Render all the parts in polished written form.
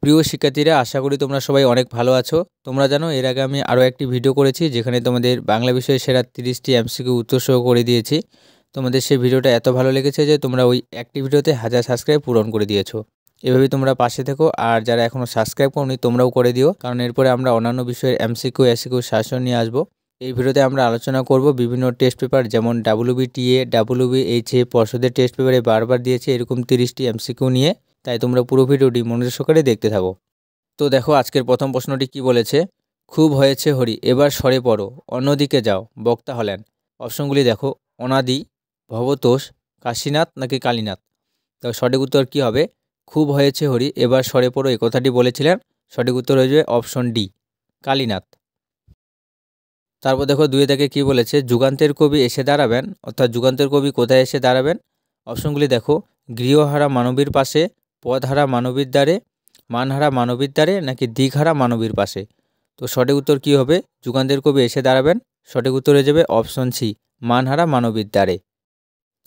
প্রিয় শিক্ষার্থীরা, আশা করি তোমরা সবাই অনেক ভালো আছো। তোমরা জানো এর আগে আমি আরও একটি ভিডিও করেছি যেখানে তোমাদের বাংলা বিষয়ে সেরা 30টি এমসিকিউ উত্তর সহ করে দিয়েছি। তোমাদের সেই ভিডিওটা এত ভালো লেগেছে যে তোমরা ওই একটি ভিডিওতে 1000 সাবস্ক্রাইব পূরণ করে দিয়েছো। এভাবেই তোমরা পাশে থেকো, আর যারা এখনও সাবস্ক্রাইব করোনি তোমরাও করে দিও, কারণ এরপরে আমরা অন্যান্য বিষয়ের এমসিকিউ সাজেশন নিয়ে আসবো। এই ভিডিওতে আমরা আলোচনা করব বিভিন্ন টেস্ট পেপার, যেমন WBTA, WBHA পর্ষদের টেস্ট পেপারে বারবার দিয়েছে এরকম 30টি এমসিকিউ নিয়ে। তাই তোমরা পুরো ভিডিওটি মনোযোগ সহকারে দেখতে থাকো। তো দেখো আজকের প্রথম প্রশ্নটি কি বলেছে। খুব হয়েছে হরি, এবার সরে পড়ো, অন্যদিকে যাও, বক্তা হলেন। অপশনগুলি দেখো, অনাদি, ভবতোষ, কাশীনাথ নাকি কালীনাথ। তো সঠিক উত্তর কী হবে? খুব হয়েছে হরি, এবার সরে পড়ো, এই কথাটি বলেছিলেন। সঠিক উত্তর হয়ে যাবে অপশন ডি, কালীনাথ। তারপর দেখো দুয়ে থেকে কী বলেছে, যুগান্তের কবি এসে দাঁড়াবেন, অর্থাৎ যুগান্তের কবি কোথায় এসে দাঁড়াবেন। অপশনগুলি দেখো, গৃহহারা মানবীর পাশে, পদহারা মানবীর দ্বারে, মানহারা মানবীর দ্বারে নাকি দিকহারা মানবীর পাশে। তো সঠিক উত্তর কী হবে? যুগান্তের কবি এসে দাঁড়াবেন। সঠিক উত্তর হয়ে যাবে অপশন সি, মানহারা মানবীর দ্বারে।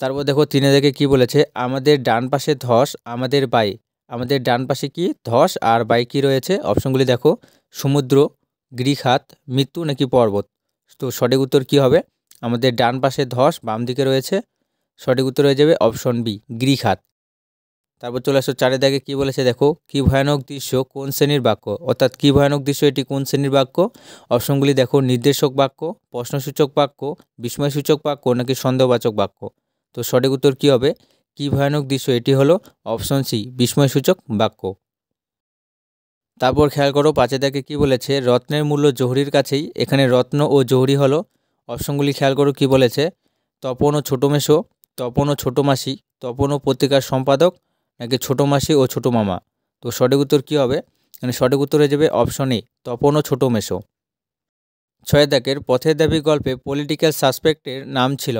তারপর দেখো তিনে থেকে কী বলেছে, আমাদের ডান পাশে ধস, আমাদের বাই। আমাদের ডান পাশে কি ধস আর বাই কী রয়েছে। অপশনগুলি দেখো, সমুদ্র, গৃহাত, মৃত্যু নাকি পর্বত। তো সঠিক উত্তর কী হবে? আমাদের ডান পাশে ধস, বাম দিকে রয়েছে। সঠিক উত্তর হয়ে যাবে অপশন বি, গৃহাত। তারপর চলে আসো চারের দাগে কী বলেছে দেখো, কী ভয়ানক দৃশ্য কোন শ্রেণীর বাক্য, অর্থাৎ কী ভয়ানক দৃশ্য এটি কোন শ্রেণীর বাক্য। অপশনগুলি দেখো, নির্দেশক বাক্য, প্রশ্নসূচক বাক্য, বিস্ময়সূচক বাক্য নাকি সন্দেহবাচক বাক্য। তো সঠিক উত্তর কী হবে? কী ভয়ানক দৃশ্য এটি হলো অপশন সি, বিস্ময়সূচক বাক্য। তারপর খেয়াল করো পাঁচের দাগে কী বলেছে, রত্নের মূল্য জহুরির কাছেই। এখানে রত্ন ও জহুরি হলো। অপশনগুলি খেয়াল করো কী বলেছে, তপন ও ছোটো মেসো, তপন ও ছোটো মাসি, তপন ও পত্রিকার সম্পাদক নাকি ছোটো মাসি ও ছোটো মামা। তো সঠিক উত্তর কী হবে? মানে সঠিক উত্তর হয়ে যাবে অপশন এ, তপন ও ছোটো মেসো। ছয়ের দাগের পথের দাবি গল্পে পলিটিক্যাল সাসপেক্টের নাম ছিল।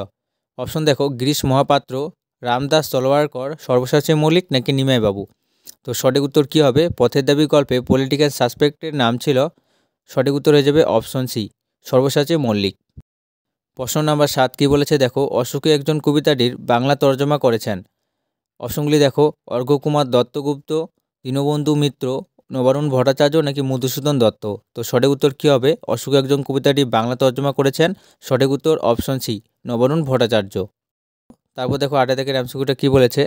অপশন দেখো, গিরিশ মহাপাত্র, রামদাস তলোয়ারকর, সর্বশেষে মল্লিক নাকি নিমাইবাবু। তো সঠিক উত্তর কী হবে? পথের দাবি গল্পে পলিটিক্যাল সাসপেক্টের নাম ছিল। সঠিক উত্তর হয়ে যাবে অপশন সি, সর্বশেষে মল্লিক। প্রশ্ন নাম্বার 7 কী বলেছে দেখো, অশোকে একজন কবিতাটির বাংলা তর্জমা করেছেন। অপশনগুলি দেখো, অর্ঘ্যকুমার দত্তগুপ্ত, দীনবন্ধু মিত্র, নবারুণ ভট্টাচার্য নাকি মধুসূদন দত্ত। তো সঠিক উত্তর কী হবে? অশোক একজন কবিতাটি বাংলা তর্জমা করেছেন। সঠিক উত্তর অপশন সি, নবারুণ ভট্টাচার্য। তারপর দেখো আটা থেকে এমসিকিউটা কী বলেছে,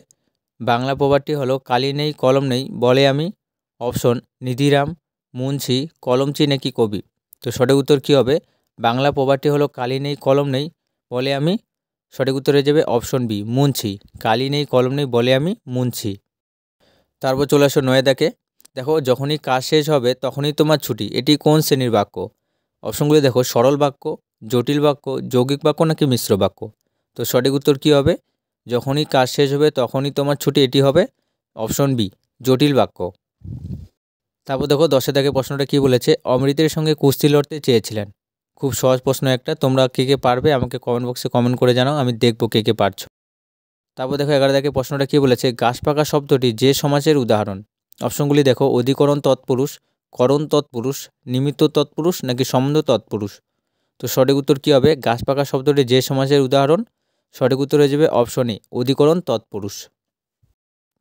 বাংলা প্রবাদটি হলো কালি নেই কলম নেই বলে আমি। অপশন নিধিরাম, মুন্সি, কলমচি নাকি কবি। তো সঠিক উত্তর কী হবে? বাংলা প্রবাদটি হলো কালি নেই কলম নেই বলে আমি। সঠিক উত্তর হয়ে যাবে অপশন বি, মুন্সি। কালি নেই কলম নেই বলে আমি মুন্সি। তারপর চলে আসো নয় দাগে দেখো, যখনই কাজ শেষ হবে তখনই তোমার ছুটি, এটি কোন শ্রেণীর বাক্য। অপশনগুলি দেখো, সরল বাক্য, জটিল বাক্য, যৌগিক বাক্য নাকি মিশ্র বাক্য। তো সঠিক উত্তর কী হবে? যখনই কাজ শেষ হবে তখনই তোমার ছুটি, এটি হবে অপশন বি, জটিল বাক্য। তারপর দেখো 10 দাগে প্রশ্নটা কী বলেছে, অমৃতের সঙ্গে কুস্তি লড়তে চেয়েছিলেন। খুব সহজ প্রশ্ন একটা, তোমরা কে কে পারবে আমাকে কমেন্ট বক্সে কমেন্ট করে জানাও, আমি দেখব কে কে পারছো। তারপর দেখো 11 দাগে প্রশ্নটা কী বলেছে, গাছ পাকা শব্দটি যে সমাসের উদাহরণ। অপশনগুলি দেখো, অধিকরণ তৎপুরুষ, করণ তৎপুরুষ, নিমিত্ত তৎপুরুষ নাকি সম্বন্ধ তৎপুরুষ। তো সঠিক উত্তর কী হবে? গাছ পাকা শব্দটি যে সমাসের উদাহরণ। সঠিক উত্তর হয়ে যাবে অপশন এ, অধিকরণ তৎপুরুষ।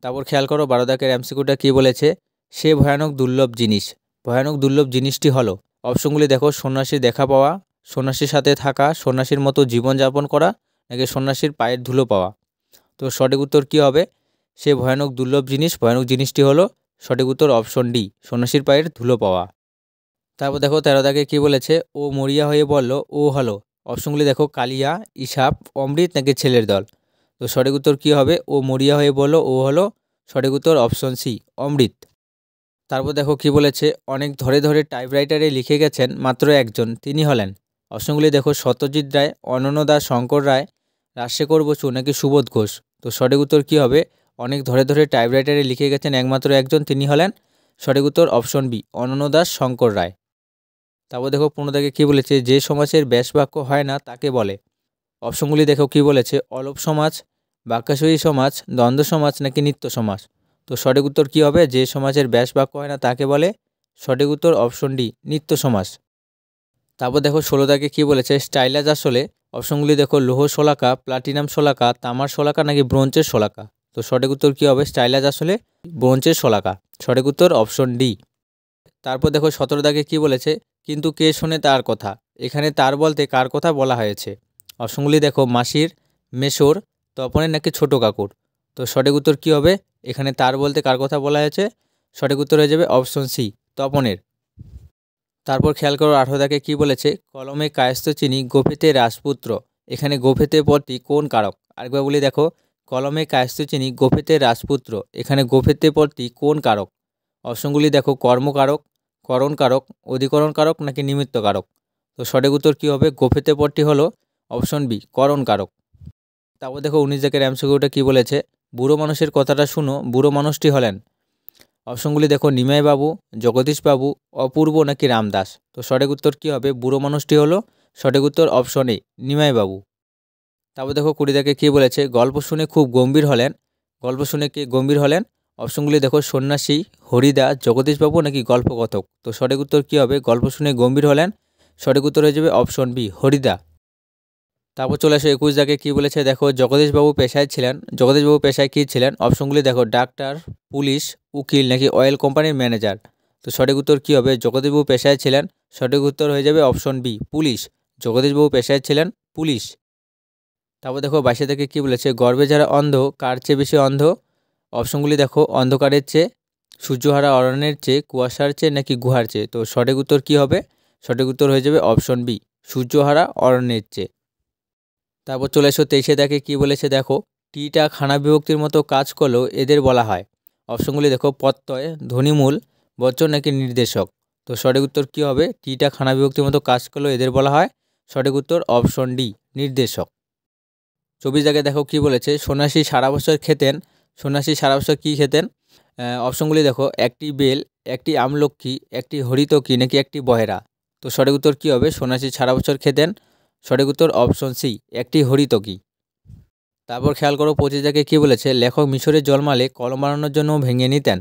তারপর খেয়াল করো 12 দাগের এমসিকিউটা কী বলেছে, সে ভয়ানক দুর্লভ জিনিস। ভয়ানক দুর্লভ জিনিসটি হলো। অপশনগুলি দেখো, সন্ন্যাসীর দেখা পাওয়া, সন্ন্যাসীর সাথে থাকা, সন্ন্যাসীর মতো জীবনযাপন করা নাকি সন্ন্যাসীর পায়ের ধুলো পাওয়া। তো সঠিক উত্তর কী হবে? সে ভয়ানক দুর্লভ জিনিস, ভয়ানক জিনিসটি হলো। সঠিক উত্তর অপশন ডি, সন্ন্যাসীর পায়ের ধুলো পাওয়া। তারপর দেখো 13 দাগে কী বলেছে, ও মরিয়া হয়ে বলল ও হলো। অপশনগুলি দেখো, কালিয়া, ইসাপ, অমৃত নাকি ছেলের দল। তো সঠিক উত্তর কী হবে? ও মরিয়া হয়ে বলল ও হলো। সঠিক উত্তর অপশন সি, অমৃত। তারপর দেখো কী বলেছে, অনেক ধরে ধরে টাইপরাইটারে লিখে গেছেন মাত্র একজন, তিনি হলেন। অপশনগুলি দেখো, সত্যজিৎ রায়, অনন্য দাস, শঙ্কর রায়, রাজশেখর বসু নাকি সুবোধ ঘোষ। তো সঠিক উত্তর কী হবে? অনেক ধরে ধরে টাইপরাইটারে লিখে গেছেন একমাত্র একজন, তিনি হলেন। সঠিক উত্তর অপশন বি, অনন্য দাস, শঙ্কর রায়। তারপর দেখো 15 দাগে কী বলেছে, যে সমাসের ব্যাস বাক্য হয় না তাকে বলে। অপশনগুলি দেখো কী বলেছে, অলপ সমাজ, বাক্যাশয়ী সমাজ, দ্বন্দ্ব সমাজ নাকি নিত্য সমাজ। তো সঠিক উত্তর কী হবে? যে সমাজের ব্যাস বাক্য হয় না তাকে বলে। সঠিক উত্তর অপশন ডি, নিত্য সমাজ। তারপর দেখো 16 দাগে কী বলেছে, স্টাইলাস আসলে। অপশনগুলি দেখো, লৌহ শলাকা, প্লাটিনাম শলাকা, তামার শলাকা নাকি ব্রোঞ্জের শলাকা। তো সঠিক উত্তর কী হবে? স্টাইলাস আসলে ব্রোঞ্জের শলাকা। সঠিক উত্তর অপশন ডি। তারপর দেখো 17 দাগে কী বলেছে, কিন্তু কে শোনে তার কথা। এখানে তার বলতে কার কথা বলা হয়েছে? অপশনগুলি দেখো, মাসির, মেশোর, তপনের নাকি ছোটো কাকুর। তো সঠিক উত্তর কী হবে? এখানে তার বলতে কার কথা বলা হয়েছে? সঠিক উত্তর হয়ে যাবে অপশন সি, তপনের। তারপর খেয়াল করো 18 দাগে কী বলেছে, কলমে কায়স্থ চিনি, গোফেতে রাজপুত্র। এখানে গোফেতে পদটি কোন কারক? আরেকবার বলি দেখো, কলমে কায়স্থ চিনি, গোফেতে রাজপুত্র। এখানে গোফেতে পদটি কোন কারক? অপশনগুলি দেখো, কর্মকারক, করণ কারক, অধিকরণ কারক নাকি নিমিত্ত কারক। তো সঠিক উত্তর কী হবে? গোফেতে পদটি হলো অপশন বি, করণ কারক। তারপর দেখো 19 দাগের এমসিকিউটা কী বলেছে, বুড়ো মানুষের কথাটা শুনো, বুড়ো মানুষটি হলেন। অপশনগুলি দেখো, নিমাইবাবু, জগদীশবাবু, অপূর্ব নাকি রামদাস। তো সঠিক উত্তর কী হবে? বুড়ো মানুষটি হলো সঠিক উত্তর অপশন এ, নিমাইবাবু। তারপর দেখো 20 দাগে কী বলেছে, গল্প শুনে খুব গম্ভীর হলেন। গল্প শুনে কে গম্ভীর হলেন? অপশনগুলি দেখো, সন্ন্যাসী, হরিদা, জগদীশবাবু নাকি গল্পকথক। তো সঠিক উত্তর কী হবে? গল্প শুনে গম্ভীর হলেন। সঠিক উত্তর হয়ে যাবে অপশন বি, হরিদা। তারপর চলে আসে 21 দাগে কী বলেছে, দেখো জগদীশবাবু পেশায় ছিলেন। জগদীশবাবু পেশায় কী ছিলেন? অপশনগুলি দেখো, ডাক্তার, পুলিশ, উকিল নাকি অয়েল কোম্পানির ম্যানেজার। তো সঠিক উত্তর কী হবে? জগদীশবাবু পেশায় ছিলেন। সঠিক উত্তর হয়ে যাবে অপশন বি, পুলিশ। জগদীশবাবু পেশায় ছিলেন পুলিশ। তারপর দেখো 22 থেকে কী বলেছে, গর্বে যারা অন্ধ, কার চেয়ে বেশি অন্ধ। অপশনগুলি দেখো, অন্ধকারের চেয়ে, সূর্যহারা অরণ্যের চেয়ে, কুয়াশার চেয়ে নাকি গুহার চেয়ে। তো সঠিক উত্তর কী হবে? সঠিক উত্তর হয়ে যাবে অপশন বি, সূর্যহারা অরণ্যের চেয়ে। তারপর চলে এসো 23 দেখে কী বলেছে, দেখো টিটা খানা বিভক্তির মতো কাজ করলেও এদের বলা হয়। অপশনগুলি দেখো, প্রত্যয়, ধ্বনিমূল, বচন নাকি নির্দেশক। তো সঠিক উত্তর কী হবে? টিটা খানা বিভক্তির মতো কাজ করলেও এদের বলা হয়। সঠিক উত্তর অপশন ডি, নির্দেশক। 24 দাগে দেখো কী বলেছে, সন্ন্যাসী সারা বছর খেতেন। সন্ন্যাসী সারা বছর কী খেতেন? অপশনগুলি দেখো, একটি বেল, একটি আমলক্ষী, একটি হরিতকি নাকি একটি বহেরা। তো সঠিক উত্তর কী হবে? সন্ন্যাসী সারা বছর খেতেন। সঠিক উত্তর অপশন সি, একটি হরিতকি। তারপর খেয়াল করো 25 দাগে কী বলেছে, লেখক মিশরে জন্মালে কলম বানানোর জন্য ভেঙে নিতেন।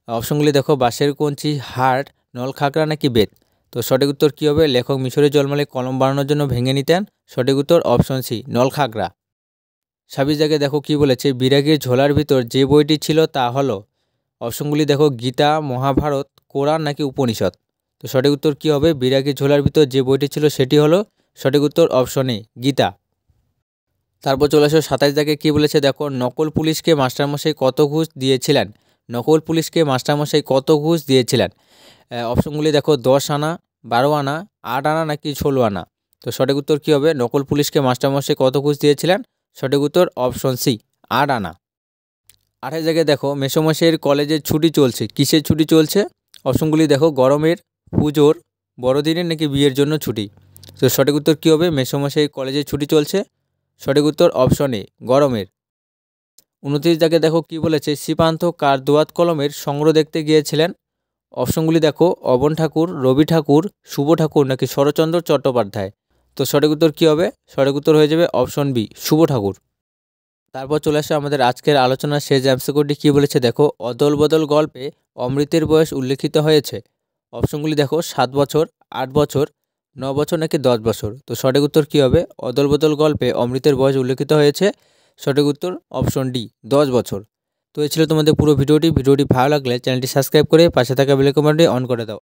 অপশনগুলি দেখো, বাঁশের কঞ্চি, হাড়, নলখাগড়া নাকি বেত। তো সঠিক উত্তর কী হবে? লেখক মিশরে জন্মালে কলম বানানোর জন্য ভেঙে নিতেন। সঠিক উত্তর অপশন সি, নলখাগড়া। 26 দাগে দেখো কী বলেছে, বিরাগীর ঝোলার ভিতর যে বইটি ছিল তা হলো। অপশনগুলি দেখো, গীতা, মহাভারত, কোরআন নাকি উপনিষদ। তো সঠিক উত্তর কী হবে? বিরাগীর ঝোলার ভিতর যে বইটি ছিল সেটি হলো সঠিক উত্তর অপশন এ, গীতা। তারপর চলে আসো 27 দাগে কী বলেছে, দেখো নকল পুলিশকে মাস্টারমশাই কত ঘুষ দিয়েছিলেন। নকল পুলিশকে মাস্টারমশাই কত ঘুষ দিয়েছিলেন। অপশনগুলি দেখো, 10 আনা, 12 আনা, 8 আনা নাকি 16 আনা। তো সঠিক উত্তর কী হবে? নকল পুলিশকে মাস্টারমশাই কত ঘুষ দিয়েছিলেন। সঠিক উত্তর অপশন সি, 8 আনা। 28 জায়গায় দেখো, মেসোমশাইয়ের কলেজের ছুটি চলছে। কিসের ছুটি চলছে? অপশনগুলি দেখো, গরমের, পুজোর, বড়দিনের নাকি বিয়ের জন্য ছুটি। তো সঠিক উত্তর কী হবে? মেসোমশাইয়ের কলেজের ছুটি চলছে। সঠিক উত্তর অপশন এ, গরমের। 29 জায়গায় দেখো কী বলেছে, শ্রীপান্থ কার দোয়াত কলমের সংগ্রহ দেখতে গিয়েছিলেন। অপশনগুলি দেখো, অবন ঠাকুর, রবি ঠাকুর, শুভ ঠাকুর নাকি শরৎচন্দ্র চট্টোপাধ্যায়। তো সঠিক উত্তর কী হবে? সঠিক উত্তর হয়ে যাবে অপশন বি, শুভ ঠাকুর। তারপর চলে আসে আমাদের আজকের আলোচনার শেষ এমসিকিউটি কী বলেছে, দেখো অদল বদল গল্পে অমৃতের বয়স উল্লেখিত হয়েছে। অপশনগুলি দেখো, 7 বছর, 8 বছর, 9 বছর নাকি 10 বছর। তো সঠিক উত্তর কী হবে? অদল বদল গল্পে অমৃতের বয়স উল্লেখিত হয়েছে। সঠিক উত্তর অপশন ডি, 10 বছর। তো এই ছিল তোমাদের পুরো ভিডিওটি। ভিডিওটি ভালো লাগলে চ্যানেলটি সাবস্ক্রাইব করে পাশে থাকা বেল আইকনটি অন করে দাও।